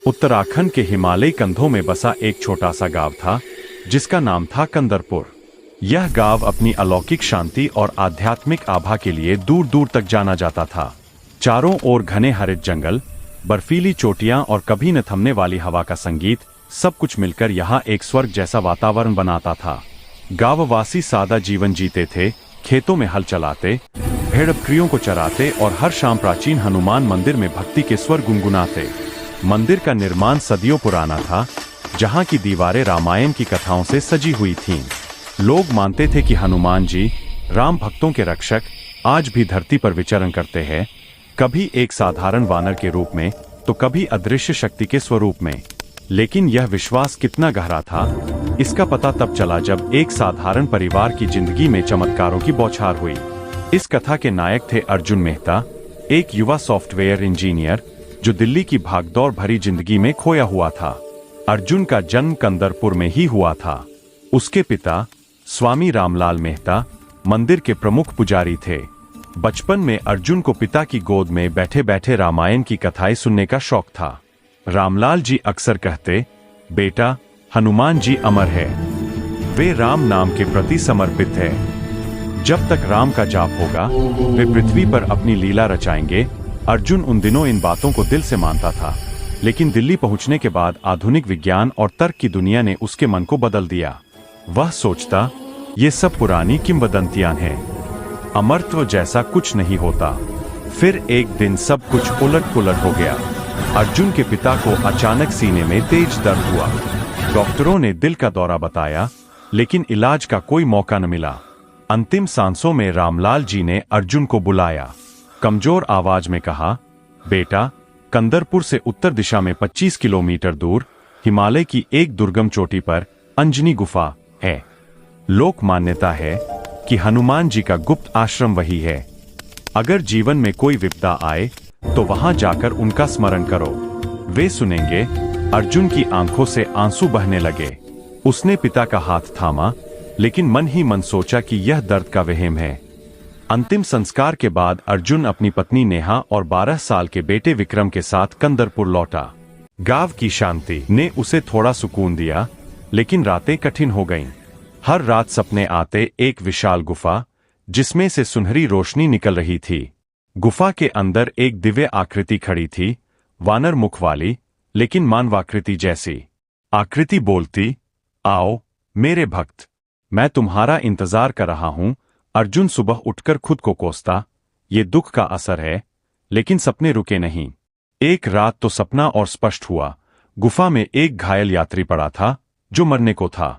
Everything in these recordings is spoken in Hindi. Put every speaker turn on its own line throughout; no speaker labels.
उत्तराखंड के हिमालयी कंधों में बसा एक छोटा सा गांव था जिसका नाम था कंदरपुर। यह गांव अपनी अलौकिक शांति और आध्यात्मिक आभा के लिए दूर दूर तक जाना जाता था। चारों ओर घने हरित जंगल, बर्फीली चोटियां और कभी न थमने वाली हवा का संगीत, सब कुछ मिलकर यहाँ एक स्वर्ग जैसा वातावरण बनाता था। गांववासी सादा जीवन जीते थे, खेतों में हल चलाते, भेड़ बकरियों को चराते और हर शाम प्राचीन हनुमान मंदिर में भक्ति के स्वर गुनगुनाते। मंदिर का निर्माण सदियों पुराना था, जहाँ की दीवारें रामायण की कथाओं से सजी हुई थीं। लोग मानते थे कि हनुमान जी, राम भक्तों के रक्षक, आज भी धरती पर विचरण करते हैं, कभी एक साधारण वानर के रूप में तो कभी अदृश्य शक्ति के स्वरूप में। लेकिन यह विश्वास कितना गहरा था, इसका पता तब चला जब एक साधारण परिवार की जिंदगी में चमत्कारों की बौछार हुई। इस कथा के नायक थे अर्जुन मेहता, एक युवा सॉफ्टवेयर इंजीनियर जो दिल्ली की भागदौड़ भरी जिंदगी में खोया हुआ था। अर्जुन का जन्म कंदरपुर में ही हुआ था। उसके पिता स्वामी रामलाल मेहता मंदिर के प्रमुख पुजारी थे। बचपन में अर्जुन को पिता की गोद में बैठे बैठे रामायण की कथाएं सुनने का शौक था। रामलाल जी अक्सर कहते, बेटा, हनुमान जी अमर है, वे राम नाम के प्रति समर्पित है। जब तक राम का जाप होगा वे पृथ्वी पर अपनी लीला रचाएंगे। अर्जुन उन दिनों इन बातों को दिल से मानता था, लेकिन दिल्ली पहुंचने के बाद आधुनिक विज्ञान और तर्क की दुनिया ने उसके मन को बदल दिया। वह सोचता, ये सब पुरानी किंवदंतियां हैं, अमरत्व जैसा कुछ नहीं होता। फिर एक दिन सब कुछ उलट पुलट हो गया। अर्जुन के पिता को अचानक सीने में तेज दर्द हुआ। डॉक्टरों ने दिल का दौरा बताया, लेकिन इलाज का कोई मौका न मिला। अंतिम सांसों में रामलाल जी ने अर्जुन को बुलाया। कमजोर आवाज में कहा, बेटा, कंदरपुर से उत्तर दिशा में 25 किलोमीटर दूर हिमालय की एक दुर्गम चोटी पर अंजनी गुफा है। लोक मान्यता है कि हनुमान जी का गुप्त आश्रम वही है। अगर जीवन में कोई विपदा आए तो वहां जाकर उनका स्मरण करो, वे सुनेंगे। अर्जुन की आंखों से आंसू बहने लगे। उसने पिता का हाथ थामा, लेकिन मन ही मन सोचा कि यह दर्द का वहम है। अंतिम संस्कार के बाद अर्जुन अपनी पत्नी नेहा और 12 साल के बेटे विक्रम के साथ कंदरपुर लौटा। गांव की शांति ने उसे थोड़ा सुकून दिया, लेकिन रातें कठिन हो गईं। हर रात सपने आते, एक विशाल गुफा जिसमें से सुनहरी रोशनी निकल रही थी। गुफा के अंदर एक दिव्य आकृति खड़ी थी, वानर मुख वाली, लेकिन मानवाकृति जैसी। आकृति बोलती, आओ मेरे भक्त, मैं तुम्हारा इंतजार कर रहा हूं। अर्जुन सुबह उठकर खुद को कोसता, ये दुख का असर है, लेकिन सपने रुके नहीं। एक रात तो सपना और स्पष्ट हुआ। गुफा में एक घायल यात्री पड़ा था जो मरने को था।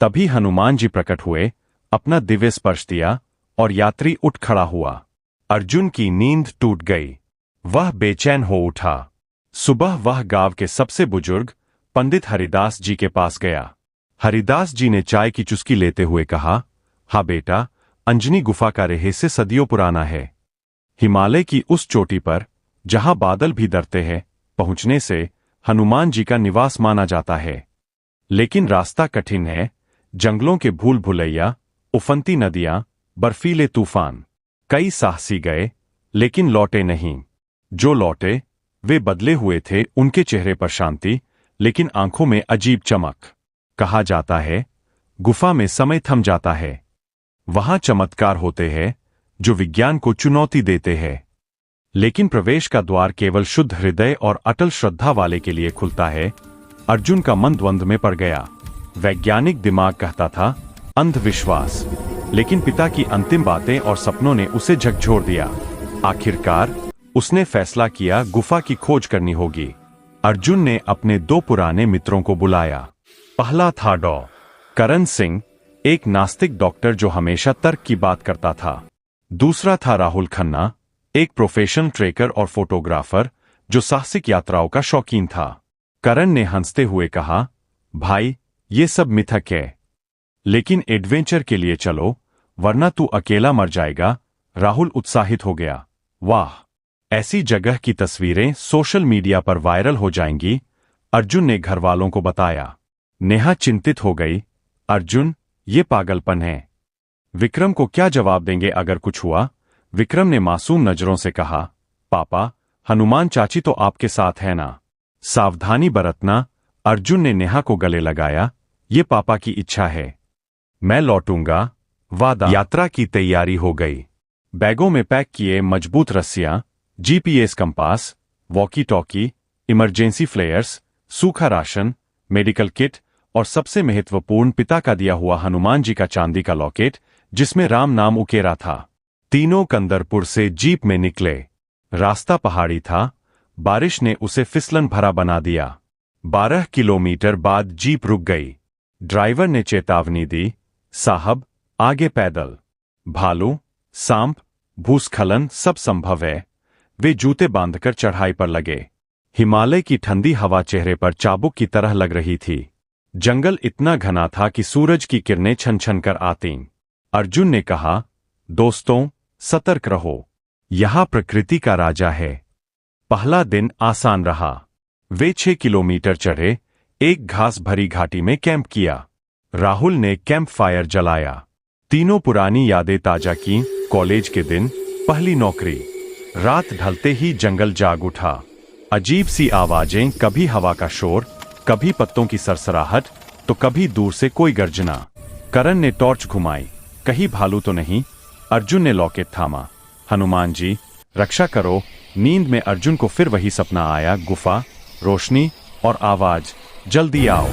तभी हनुमान जी प्रकट हुए, अपना दिव्य स्पर्श दिया और यात्री उठ खड़ा हुआ। अर्जुन की नींद टूट गई, वह बेचैन हो उठा। सुबह वह गांव के सबसे बुजुर्ग पंडित हरिदास जी के पास गया। हरिदास जी ने चाय की चुस्की लेते हुए कहा, हाँ बेटा, अंजनी गुफा का रहस्य सदियों पुराना है। हिमालय की उस चोटी पर, जहां बादल भी डरते हैं, पहुंचने से हनुमान जी का निवास माना जाता है। लेकिन रास्ता कठिन है, जंगलों के भूल भुलैया, उफनती नदियां, बर्फीले तूफान। कई साहसी गए, लेकिन लौटे नहीं। जो लौटे वे बदले हुए थे, उनके चेहरे पर शांति, लेकिन आंखों में अजीब चमक। कहा जाता है, गुफा में समय थम जाता है। वहां चमत्कार होते हैं जो विज्ञान को चुनौती देते हैं, लेकिन प्रवेश का द्वार केवल शुद्ध हृदय और अटल श्रद्धा वाले के लिए खुलता है। अर्जुन का मन द्वंद्व में पड़ गया। वैज्ञानिक दिमाग कहता था अंधविश्वास, लेकिन पिता की अंतिम बातें और सपनों ने उसे झकझोर दिया। आखिरकार उसने फैसला किया, गुफा की खोज करनी होगी। अर्जुन ने अपने 2 पुराने मित्रों को बुलाया। पहला था डॉ. करण सिंह, एक नास्तिक डॉक्टर जो हमेशा तर्क की बात करता था। दूसरा था राहुल खन्ना, एक प्रोफेशनल ट्रेकर और फोटोग्राफर जो साहसिक यात्राओं का शौकीन था। करण ने हंसते हुए कहा, भाई, ये सब मिथक है, लेकिन एडवेंचर के लिए चलो, वरना तू अकेला मर जाएगा। राहुल उत्साहित हो गया, वाह, ऐसी जगह की तस्वीरें सोशल मीडिया पर वायरल हो जाएंगी। अर्जुन ने घरवालों को बताया। नेहा चिंतित हो गई, अर्जुन, ये पागलपन है। विक्रम को क्या जवाब देंगे अगर कुछ हुआ? विक्रम ने मासूम नजरों से कहा, पापा, हनुमान चाची तो आपके साथ है ना? सावधानी बरतना। अर्जुन ने नेहा को गले लगाया। ये पापा की इच्छा है, मैं लौटूंगा, वादा। यात्रा की तैयारी हो गई। बैगों में पैक किए मजबूत रस्सियां, GPS compass, walkie talkie, emergency फ्लेयर्स, सूखा राशन, मेडिकल किट और सबसे महत्वपूर्ण पिता का दिया हुआ हनुमान जी का चांदी का लॉकेट जिसमें राम नाम उकेरा था। तीनों कंदरपुर से जीप में निकले। रास्ता पहाड़ी था, बारिश ने उसे फिसलन भरा बना दिया। 12 किलोमीटर बाद जीप रुक गई। ड्राइवर ने चेतावनी दी, साहब आगे पैदल, भालू, सांप, भूस्खलन सब संभव है। वे जूते बांधकर चढ़ाई पर लगे। हिमालय की ठंडी हवा चेहरे पर चाबुक की तरह लग रही थी। जंगल इतना घना था कि सूरज की किरणें छन छन कर आती। अर्जुन ने कहा, दोस्तों सतर्क रहो, यहां प्रकृति का राजा है। पहला दिन आसान रहा। वे 6 किलोमीटर चढ़े, एक घास भरी घाटी में कैंप किया। राहुल ने कैंप फायर जलाया। तीनों पुरानी यादें ताजा की, कॉलेज के दिन, पहली नौकरी। रात ढलते ही जंगल जाग उठा। अजीब सी आवाजें, कभी हवा का शोर, कभी पत्तों की सरसराहट, तो कभी दूर से कोई गर्जना। करण ने टॉर्च घुमाई, कहीं भालू तो नहीं। अर्जुन ने लॉकेट थामा, हनुमान जी रक्षा करो। नींद में अर्जुन को फिर वही सपना आया, गुफा, रोशनी और आवाज, जल्दी आओ।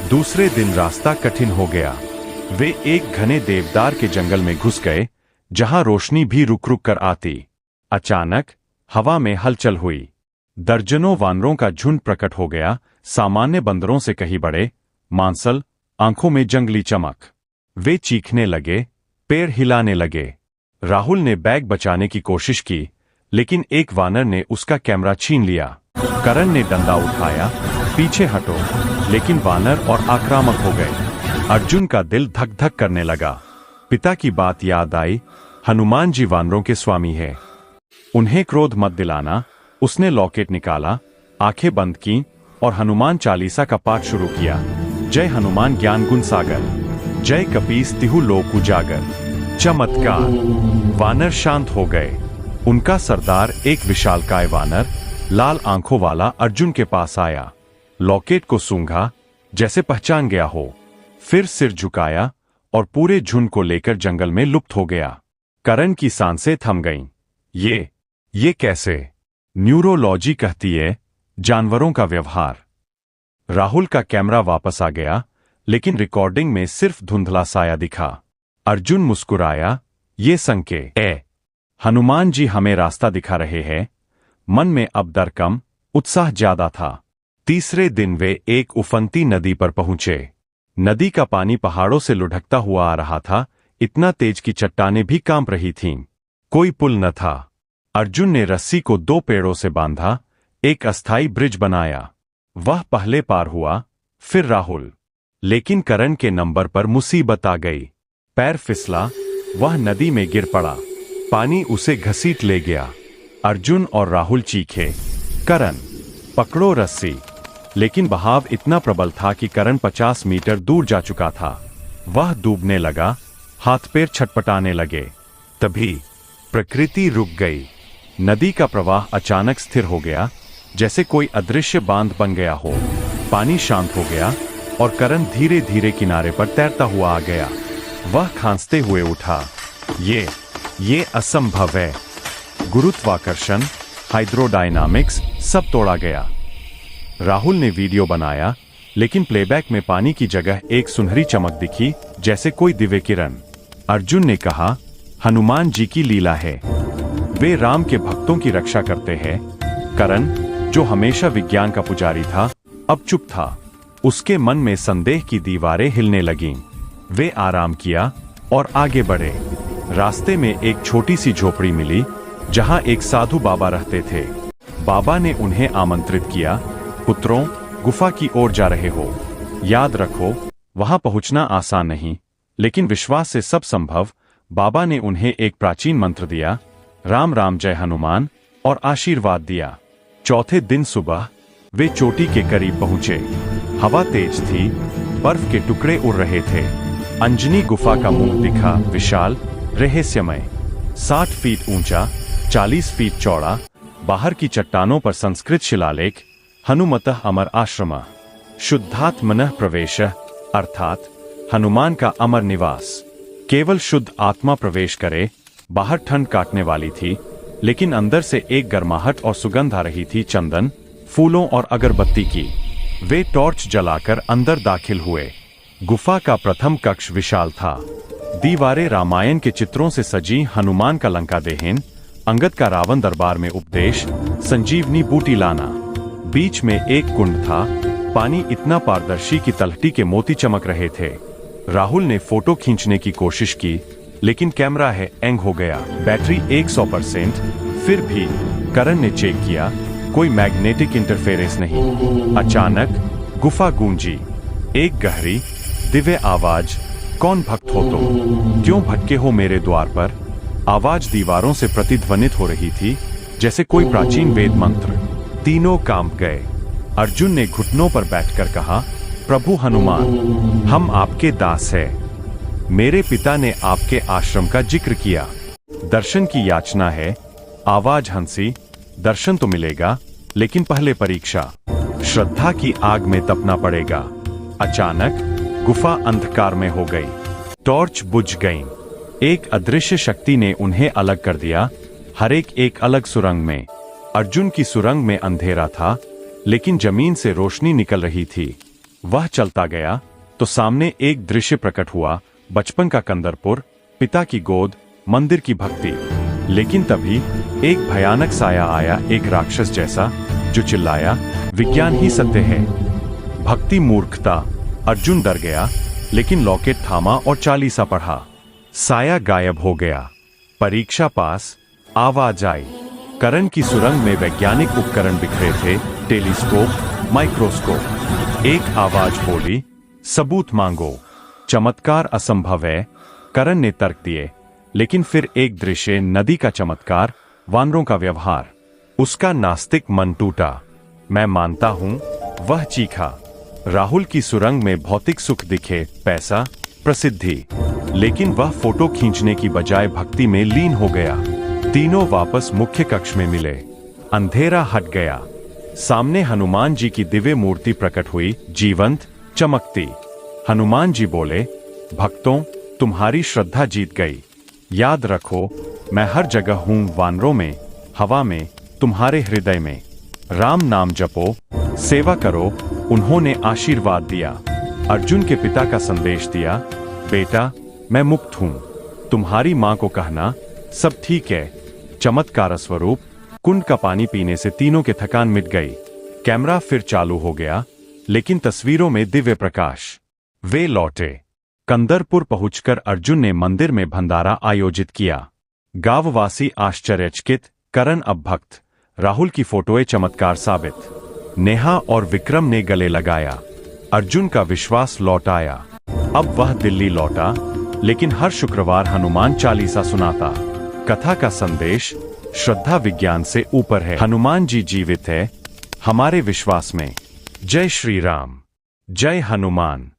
दूसरे दिन रास्ता कठिन हो गया। वे एक घने देवदार के जंगल में घुस गए जहां रोशनी भी रुक रुक कर आती। अचानक हवा में हलचल हुई। दर्जनों वानरों का झुंड प्रकट हो गया, सामान्य बंदरों से कहीं बड़े, मांसल, आंखों में जंगली चमक। वे चीखने लगे, पैर हिलाने लगे। राहुल ने बैग बचाने की कोशिश की, लेकिन एक वानर ने उसका कैमरा छीन लिया। करण ने डंडा उठाया, पीछे हटो, लेकिन वानर और आक्रामक हो गए। अर्जुन का दिल धक धक करने लगा। पिता की बात याद आई, हनुमान जी वानरों के स्वामी है, उन्हें क्रोध मत दिलाना। उसने लॉकेट निकाला, आंखें बंद की और हनुमान चालीसा का पाठ शुरू किया। जय हनुमान ज्ञान गुण सागर, जय कपीस तिहु लोक उजागर। चमत्कार, वानर शांत हो गए। उनका सरदार, एक विशालकाय वानर, लाल आंखों वाला, अर्जुन के पास आया। लॉकेट को सूंघा, जैसे पहचान गया हो, फिर सिर झुकाया और पूरे झुंड को लेकर जंगल में लुप्त हो गया। करण की सांसें थम गईं। ये कैसे? न्यूरोलॉजी कहती है, जानवरों का व्यवहार। राहुल का कैमरा वापस आ गया, लेकिन रिकॉर्डिंग में सिर्फ धुंधला साया दिखा। अर्जुन मुस्कुराया, ये संकेत है, हनुमान जी हमें रास्ता दिखा रहे हैं। मन में अब डर कम, उत्साह ज्यादा था। तीसरे दिन वे एक उफनती नदी पर पहुंचे। नदी का पानी पहाड़ों से लुढ़कता हुआ आ रहा था, इतना तेज कि चट्टानें भी कांप रही थीं। कोई पुल न था। अर्जुन ने रस्सी को 2 पेड़ों से बांधा, एक अस्थायी ब्रिज बनाया। वह पहले पार हुआ, फिर राहुल। लेकिन करण के नंबर पर मुसीबत आ गई। पैर फिसला, वह नदी में गिर पड़ा। पानी उसे घसीट ले गया। अर्जुन और राहुल चीखे, करण पकड़ो रस्सी। लेकिन बहाव इतना प्रबल था कि करण 50 मीटर दूर जा चुका था। वह डूबने लगा, हाथ पैर छटपटाने लगे। तभी प्रकृति रुक गई। नदी का प्रवाह अचानक स्थिर हो गया, जैसे कोई अदृश्य बांध बन गया हो। पानी शांत हो गया और करण धीरे धीरे किनारे पर तैरता हुआ आ गया। वह खांसते हुए उठा, ये असंभव है। गुरुत्वाकर्षण, हाइड्रोडायनामिक्स सब तोड़ा गया। राहुल ने वीडियो बनाया, लेकिन प्लेबैक में पानी की जगह एक सुनहरी चमक दिखी, जैसे कोई दिव्य किरण। अर्जुन ने कहा, हनुमान जी की लीला है, वे राम के भक्तों की रक्षा करते हैं। करण, जो हमेशा विज्ञान का पुजारी था, अब चुप था। उसके मन में संदेह की दीवारें हिलने लगीं। वे आराम किया और आगे बढ़े। रास्ते में एक छोटी सी झोपड़ी मिली, जहां एक साधु बाबा रहते थे। बाबा ने उन्हें आमंत्रित किया, पुत्रों, गुफा की ओर जा रहे हो, याद रखो वहां पहुंचना आसान नहीं, लेकिन विश्वास से सब संभव। बाबा ने उन्हें एक प्राचीन मंत्र दिया, राम राम जय हनुमान, और आशीर्वाद दिया। चौथे दिन सुबह वे चोटी के करीब पहुंचे। हवा तेज थी, बर्फ के टुकड़े उड़ रहे थे। अंजनी गुफा का मुंह दिखा, विशाल, रहस्यमय, 60 फीट ऊंचा, 40 फीट चौड़ा। बाहर की चट्टानों पर संस्कृत शिलालेख, हनुमतः अमर आश्रम, शुद्धात्मनः प्रवेशः, अर्थात हनुमान का अमर निवास। केवल शुद्ध आत्मा प्रवेश करे। बाहर ठंड काटने वाली थी, लेकिन अंदर से एक गर्माहट और सुगंध आ रही थी, चंदन, फूलों और अगरबत्ती की। वे टॉर्च जलाकर अंदर दाखिल हुए। गुफा का प्रथम कक्ष विशाल था। दीवारें रामायण के चित्रों से सजी, हनुमान का लंका दहन, अंगद का रावण दरबार में उपदेश, संजीवनी बूटी लाना। बीच में एक कुंड था, पानी इतना पारदर्शी कि तलहटी के मोती चमक रहे थे। राहुल ने फोटो खींचने की कोशिश की, लेकिन कैमरा हैंग हो गया। बैटरी 100%। फिर भी करण ने चेक किया, कोई मैग्नेटिक इंटरफेरेंस नहीं। अचानक गुफा गूंजी। एक गहरी दिव्य आवाज, कौन भक्त हो तुम, क्यों भटके हो मेरे द्वार पर। आवाज दीवारों से प्रतिध्वनित हो रही थी, जैसे कोई प्राचीन वेद मंत्र। तीनों कांप गए। अर्जुन ने घुटनों पर बैठकर कहा, प्रभु हनुमान, हम आपके दास हैं। मेरे पिता ने आपके आश्रम का जिक्र किया, दर्शन की याचना है। आवाज हंसी, दर्शन तो मिलेगा, लेकिन पहले परीक्षा, श्रद्धा की आग में तपना पड़ेगा। अचानक गुफा अंधकार में हो गई। टॉर्च बुझ गईं। एक अदृश्य शक्ति ने उन्हें अलग कर दिया, हर एक अलग सुरंग में। अर्जुन की सुरंग में अंधेरा था, लेकिन जमीन से रोशनी निकल रही थी। वह चलता गया तो सामने एक दृश्य प्रकट हुआ, बचपन का कंदरपुर, पिता की गोद, मंदिर की भक्ति। लेकिन तभी एक भयानक साया आया, एक राक्षस जैसा, जो चिल्लाया, विज्ञान ही सत्य है, भक्ति मूर्खता। अर्जुन डर गया, लेकिन लॉकेट थामा और चालीसा पढ़ा। साया गायब हो गया। परीक्षा पास। आवाज आई। करण की सुरंग में वैज्ञानिक उपकरण बिखरे थे, टेलीस्कोप, माइक्रोस्कोप। एक आवाज बोली, सबूत मांगो। चमत्कार असंभव है, करण ने तर्क दिए। लेकिन फिर एक दृश्य, नदी का चमत्कार, वानरों का व्यवहार। उसका नास्तिक मन टूटा। मैं मानता हूं, वह चीखा। राहुल की सुरंग में भौतिक सुख दिखे, पैसा, प्रसिद्धि, लेकिन वह फोटो खींचने की बजाय भक्ति में लीन हो गया। तीनों वापस मुख्य कक्ष में मिले। अंधेरा हट गया। सामने हनुमान जी की दिव्य मूर्ति प्रकट हुई, जीवंत, चमकती। हनुमान जी बोले, भक्तों, तुम्हारी श्रद्धा जीत गई। याद रखो, मैं हर जगह हूं, वानरों में, हवा में, तुम्हारे हृदय में। राम नाम जपो, सेवा करो। उन्होंने आशीर्वाद दिया। अर्जुन के पिता का संदेश दिया, बेटा, मैं मुक्त हूं। तुम्हारी मां को कहना, सब ठीक है। चमत्कार स्वरूप, कुंड का पानी पीने से तीनों के थकान मिट गई। कैमरा फिर चालू हो गया, लेकिन तस्वीरों में दिव्य प्रकाश। वे लौटे। कंदरपुर पहुंचकर अर्जुन ने मंदिर में भंडारा आयोजित किया। गांववासी आश्चर्यचकित, करण अब भक्त, राहुल की फोटोएं चमत्कार साबित। नेहा और विक्रम ने गले लगाया। अर्जुन का विश्वास लौट आया। अब वह दिल्ली लौटा, लेकिन हर शुक्रवार हनुमान चालीसा सुनाता। कथा का संदेश, श्रद्धा विज्ञान से ऊपर है। हनुमान जी जीवित है, हमारे विश्वास में। जय श्री राम, जय हनुमान।